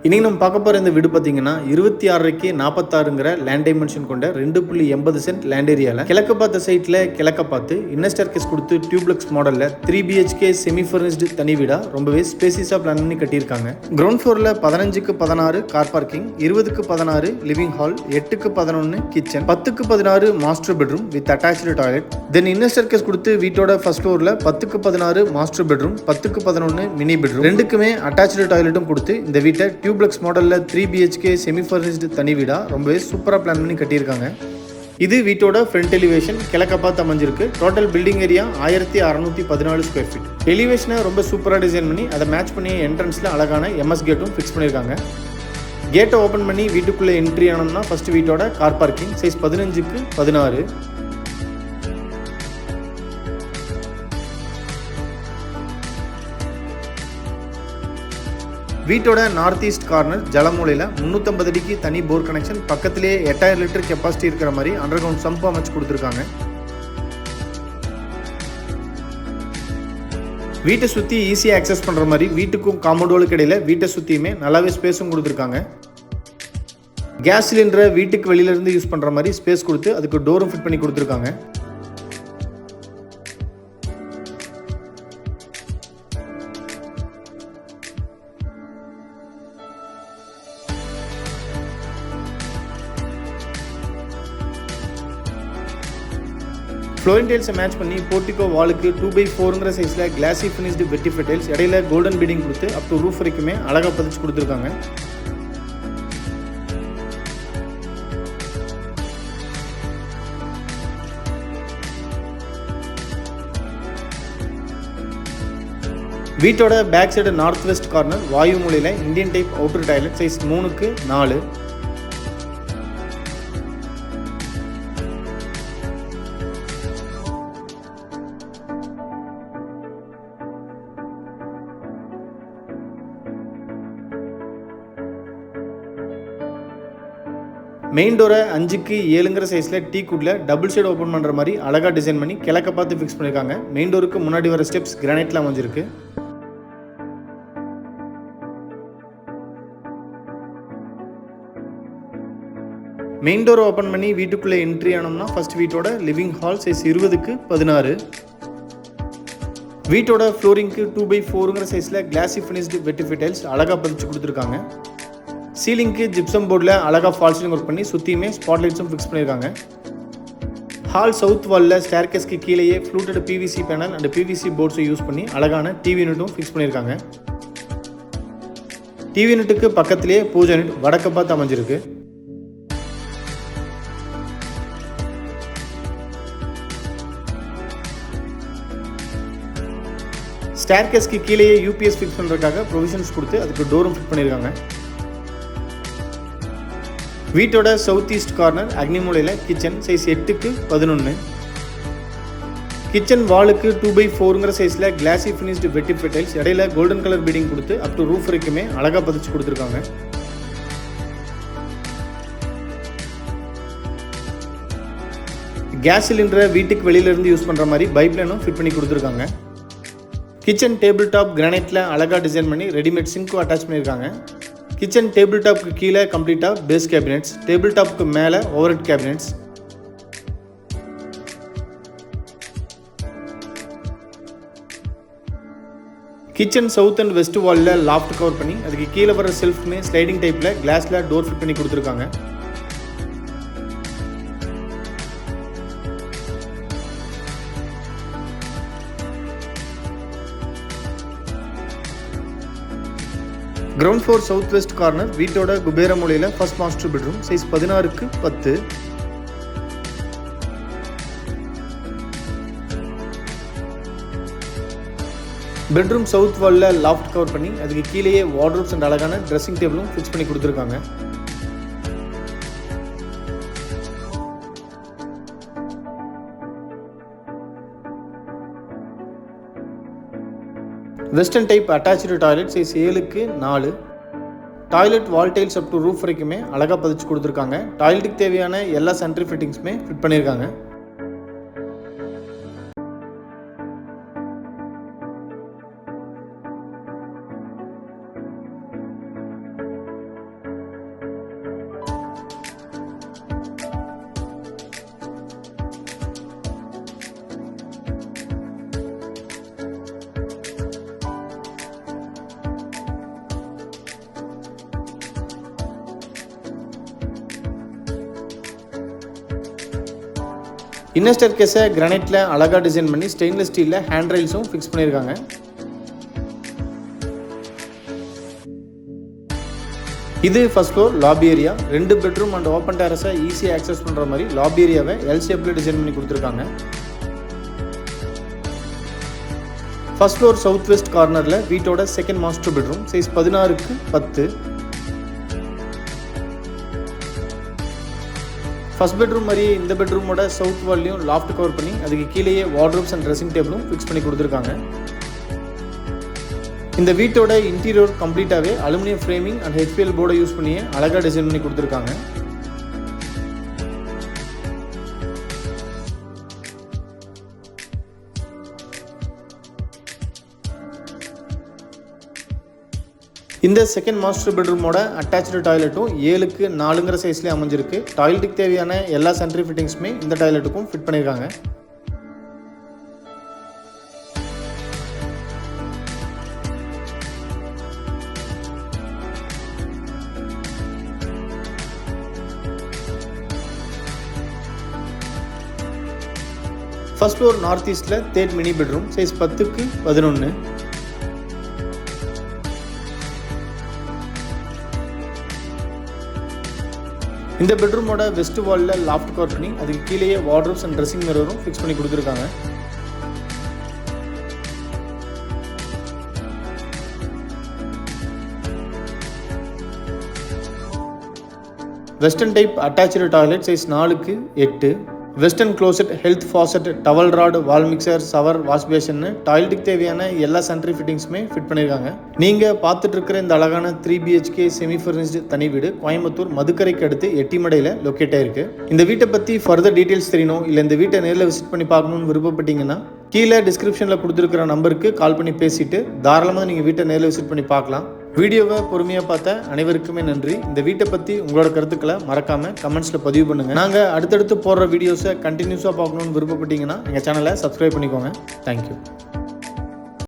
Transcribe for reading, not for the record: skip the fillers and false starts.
இன்னைக்கு நம்ம பார்க்க போகிற இந்த வீடு பார்த்தீங்கன்னா 26க்கு 46ங்கிற லேண்ட் டைமென்ஷன் கொண்ட 2.80 சென்ட் லேண்ட் ஏரியாவில் கிழக்கு பார்த்த சைட்டில் கிழக்க பார்த்து இன்னர் ஸ்டேர்கேஸ் கொடுத்து டியூப்ளெக்ஸ் மாடலில் 3 BHK செமி ஃபர்னிஷ்டு தனி வீடாக ரொம்பவே ஸ்பேசியஸாக பிளான் பண்ணி கட்டியிருக்காங்க. கிரவுண்ட் ஃப்ளோரில் 15க்கு 16 கார் பார்க்கிங், 20க்கு 16 லிவிங் ஹால், 8க்கு 11 கிச்சன், 10க்கு 16 master bedroom with attach toilet. Then inner staircase கொடுத்து வீட்டோட ஃபர்ஸ்ட் ஃப்ளோரில் 10க்கு 16 மாஸ்டர் பெட்ரூம், 10க்கு 11 மினி பெட்ரூம், ரெண்டுக்குமே அட்டாச்சு டாய்லெட்டும் கொடுத்து இந்த வீட்டை டியூப்ளெக்ஸ் மாடலில் 3 BHK செமி ஃபர்னிஷ்டு தனி வீடாக ரொம்பவே சூப்பராக பிளான் பண்ணி கட்டியிருக்காங்க. இது வீட்டோட ஃப்ரண்ட் எலிவேஷன் கிழக்க பார்த்து அமைஞ்சிருக்கு. Total building area 1614 square feet. எலிவேஷனை ரொம்ப சூப்பராக டிசைன் பண்ணி அதை மேட்ச் பண்ணி என்ட்ரன்ஸில் அழகான MS கேட்டும் ஃபிக்ஸ் பண்ணியிருக்காங்க. கேட்டை ஓப்பன் பண்ணி வீட்டுக்குள்ளே என்ட்ரி ஆனோம்னா ஃபர்ஸ்ட் வீட்டோட கார் பார்க்கிங் சைஸ் 15க்கு 16. வீட்டோட நார்த் ஈஸ்ட் கார்னர் ஜலமூலையில் 350 அடிக்கு தனி போர் கனெக்ஷன், பக்கத்திலேயே 8000 லிட்டர் கெப்பாசிட்டி இருக்கிற மாதிரி அண்டர் கிரவுண்ட் சம்ப் அமைச்சு கொடுத்துருக்காங்க. வீட்டை சுற்றி ஈஸியாக ஆக்சஸ் பண்ணுற மாதிரி வீட்டுக்கும் காம்பவுண்டுகளுக்கு இடையில வீட்டை சுற்றியுமே நல்லாவே ஸ்பேஸும் கொடுத்துருக்காங்க. கேஸ் சிலிண்டரை வீட்டுக்கு வெளியிலேருந்து யூஸ் பண்ணுற மாதிரி ஸ்பேஸ் கொடுத்து அதுக்கு டோரும் ஃபிட் பண்ணி கொடுத்துருக்காங்க. ஃப்ளோரிங் டைல்ஸை மேட்ச் பண்ணி போர்ட்டிகோ வாலுக்கு 2x4ங்கிற சைஸில் கிளாசி ஃபினிஷ்டு வெட்டிஃபை டைல்ஸ், இடையில கோல்டன் பீடிங் கொடுத்து அப் டு ரூஃப் வரைக்குமே அழகாக பதிச்சு கொடுத்துருக்காங்க. வீட்டோட back side north west corner வாயு மூலையில் Indian type outer toilet size 3க்கு 4. மெயின் டோரை 5க்கு 7ங்கிற சைஸில் டீ குட்ல டபுள் சைடு ஓப்பன் பண்ணுற மாதிரி அழகாக டிசைன் பண்ணி கிழக்க பார்த்து ஃபிக்ஸ் பண்ணியிருக்காங்க. மெயின் டோருக்கு முன்னாடி வர ஸ்டெப்ஸ் கிரானைட்டில் அமைஞ்சிருக்கு. மெயின் டோரை ஓப்பன் பண்ணி வீட்டுக்குள்ளே என்ட்ரி ஆனோம்னா ஃபர்ஸ்ட் வீட்டோட லிவிங் ஹால் சைஸ் 20க்கு 16. வீட்டோட ஃப்ளோரிங்க்கு 2x4ங்கிற சைஸில் கிளாசி ஃபினிஷ்டு வெட்டிஃபை டைல்ஸ் அழகாக பதிச்சு கொடுத்துருக்காங்க. சீலிங்க்கு ஜிப்சம் போர்டில் அழகாக ஃபால் சீலிங் ஒர்க் பண்ணி சுற்றியுமே ஸ்பாட் லைட்ஸும் ஃபிக்ஸ் பண்ணியிருக்காங்க. ஹால் சவுத் வாலில் ஸ்டேர்கேஸ்க்கு கீழேயே fluted PVC panel and PVC போர்ட்ஸை யூஸ் பண்ணி அழகான டிவி யூனிட்டும் ஃபிக்ஸ் பண்ணியிருக்காங்க. டிவி யூனிட்டுக்கு பக்கத்திலேயே பூஜை யூனிட் வடக்க பார்த்து அமைஞ்சிருக்கு. ஸ்டேர்கேஸ்க்கு கீழேயே UPS ஃபிக்ஸ் பண்ணுறதுக்காக ப்ரொவிஷன்ஸ் கொடுத்து அதுக்கு டோரும் ஃபிட் பண்ணியிருக்காங்க. வீட்டோட சவுத் ஈஸ்ட் கார்னர் அக்னி மூலையில் கிச்சன் சைஸ் 8க்கு 11. கிச்சன் வாலுக்கு 2x4ங்கிற சைஸில் கிளாசி ஃபினிஷ்டு வெட்டிஃபை டைல்ஸ், இடையில கோல்டன் கலர் பீடிங் கொடுத்து அப் டு ரூஃப் வரைக்குமே அழகாக பதிச்சு கொடுத்துருக்காங்க. கேஸ் சிலிண்டரை வீட்டுக்கு வெளியிலேருந்து யூஸ் பண்ணுற மாதிரி பைப்லைனும் ஃபிட் பண்ணி கொடுத்துருக்காங்க. கிச்சன் டேபிள் டாப் கிரானைட்டில் அழகாக டிசைன் பண்ணி ரெடிமேட் சிங்க்கும் அட்டாச் பண்ணியிருக்காங்க. கிச்சன் டேபிள் டாப்புக்கு கீழே கம்ப்ளீட்டாக பேஸ் கேபினெட்ஸ், டேபிள் டாப்புக்கு மேலே overhead cabinets. Kitchen south and west வாலில் லாஃப்ட் கவர் பண்ணி அதுக்கு கீழே வர செல்ஃப்மே ஸ்லைடிங் டைப்பில் கிளாஸில் டோர் ஃபிட் பண்ணி கொடுத்துருக்காங்க. Ground floor south west corner வீட்டோட குபேர மூலையில் ஃபர்ஸ்ட் மாஸ்டர் பெட்ரூம் சைஸ் 16க்கு 10. பெட்ரூம் சவுத் வாலில் லாஃப்ட் கவர் பண்ணி அதுக்கு கீழேயே வார்ட்ரோப்ஸ் அண்ட் அழகான ட்ரெஸ்ஸிங் டேபிளும் ஃபிக்ஸ் பண்ணி கொடுத்துருக்காங்க. Western type attach toilet size 7க்கு 4. Toilet wall tiles up to roof வரைக்குமே அழகாக பதிச்சு கொடுத்துருக்காங்க. டாய்லெட்டுக்கு தேவையான எல்லா சானிட்டரி ஃபிட்டிங்ஸுமே ஃபிட் பண்ணியிருக்காங்க. இன்னர் ஸ்டேர்கேஸை கிரானைட்டில் அழகாக டிசைன் பண்ணி ஸ்டெயின்லெஸ் ஸ்டீலில் ஹேண்ட் ரெயில்ஸும் ஃபிக்ஸ் பண்ணியிருக்காங்க. இது first floor lobby area. 2 bedroom and open டெரஸை ஈஸியாக ஆக்சஸ் பண்ணுற மாதிரி லாபி ஏரியாவை எல் ஷேப்பில் டிசைன் பண்ணி கொடுத்துருக்காங்க. ஃபர்ஸ்ட் ஃப்ளோர் சவுத் வெஸ்ட் கார்னரில் வீட்டோட second master bedroom size 16x10. First bedroom மாதிரியே இந்த பெட்ரூமோட சவுத் வால்லையும் லாஃப்ட் கவர் பண்ணி அதுக்கு கீழேயே வார்ட்ரோப்ஸ் அண்ட் ட்ரெஸ்ஸிங் டேபிளும் ஃபிக்ஸ் பண்ணி கொடுத்துருக்காங்க. இந்த வீட்டோட இன்டீரியர் கம்ப்ளீட்டாகவே அலுமினியம் ஃப்ரேமிங் அண்ட் HPL போர்டை யூஸ் பண்ணியே அழகாக டிசைன் பண்ணி கொடுத்துருக்காங்க. இந்த செகண்ட் மாஸ்டர் பெட்ரூமோட அட்டாச்சு டாய்லெட்டும் 7x4 சைஸ்லேயே அமைஞ்சிருக்கு. டாய்லெட்டுக்கு தேவையான எல்லா சென்ட்ரி ஃபிட்டிங்ஸுமே இந்த டாய்லெட்டுக்கும் ஃபிட் பண்ணியிருக்காங்க. ஃபர்ஸ்ட் ஃப்ளோர் நார்த் ஈஸ்டில் third mini bedroom size 10x11. இந்த பெட்ரூமோட வெஸ்ட் வாலில் லாஃப்ட் கவர் பண்ணி அதுக்கு கீழேயே வார்ட்ரோப்ஸ் அண்ட் ட்ரெஸ்ஸிங் மிரரும் ஃபிக்ஸ் பண்ணி கொடுத்துருக்காங்க. Western type attach toilet size 4x8. Western closet, health faucet, towel rod, wall mixer, shower, wash basin, டாய்லெட்டுக்கு தேவையான எல்லா சென்ட்ரி ஃபிட்டிங்ஸுமே ஃபிட் பண்ணியிருக்காங்க. நீங்கள் பார்த்துட்டு இருக்கிற இந்த அழகான 3 BHK செமி ஃபர்னிஷ்டு தனி வீடு கோயம்புத்தூர் மதுக்கரைக்கு அடுத்து எட்டிமடையில் லொக்கேட் ஆயிருக்கு. இந்த வீட்டை பற்றி ஃபர்தர் டீட்டெயில்ஸ் தெரியணும் இல்லை இந்த வீட்டை நேரில் விசிட் பண்ணி பார்க்கணுன்னு விருப்பப்பட்டீங்கன்னா கீழே டிஸ்கிரிப்ஷனில் கொடுத்துருக்கிற நம்பருக்கு கால் பண்ணி பேசிட்டு தாராளமாக நீங்கள் வீட்டை நேரில் விசிட் பண்ணி பார்க்கலாம். வீடியோவை பொறுமையாக பார்த்த அனைவருக்குமே நன்றி. இந்த வீட்டை பற்றி உங்களோட கருத்துக்களை மறக்காமல் கமெண்ட்ஸில் பதிவு பண்ணுங்கள். நாங்கள் அடுத்தடுத்து போடுற வீடியோஸை கண்டினியூஸாக பார்க்கணுன்னு விருப்பப்பட்டீங்கன்னா எங்கள் சேனலை சப்ஸ்கிரைப் பண்ணிக்கோங்க. தேங்க்யூ.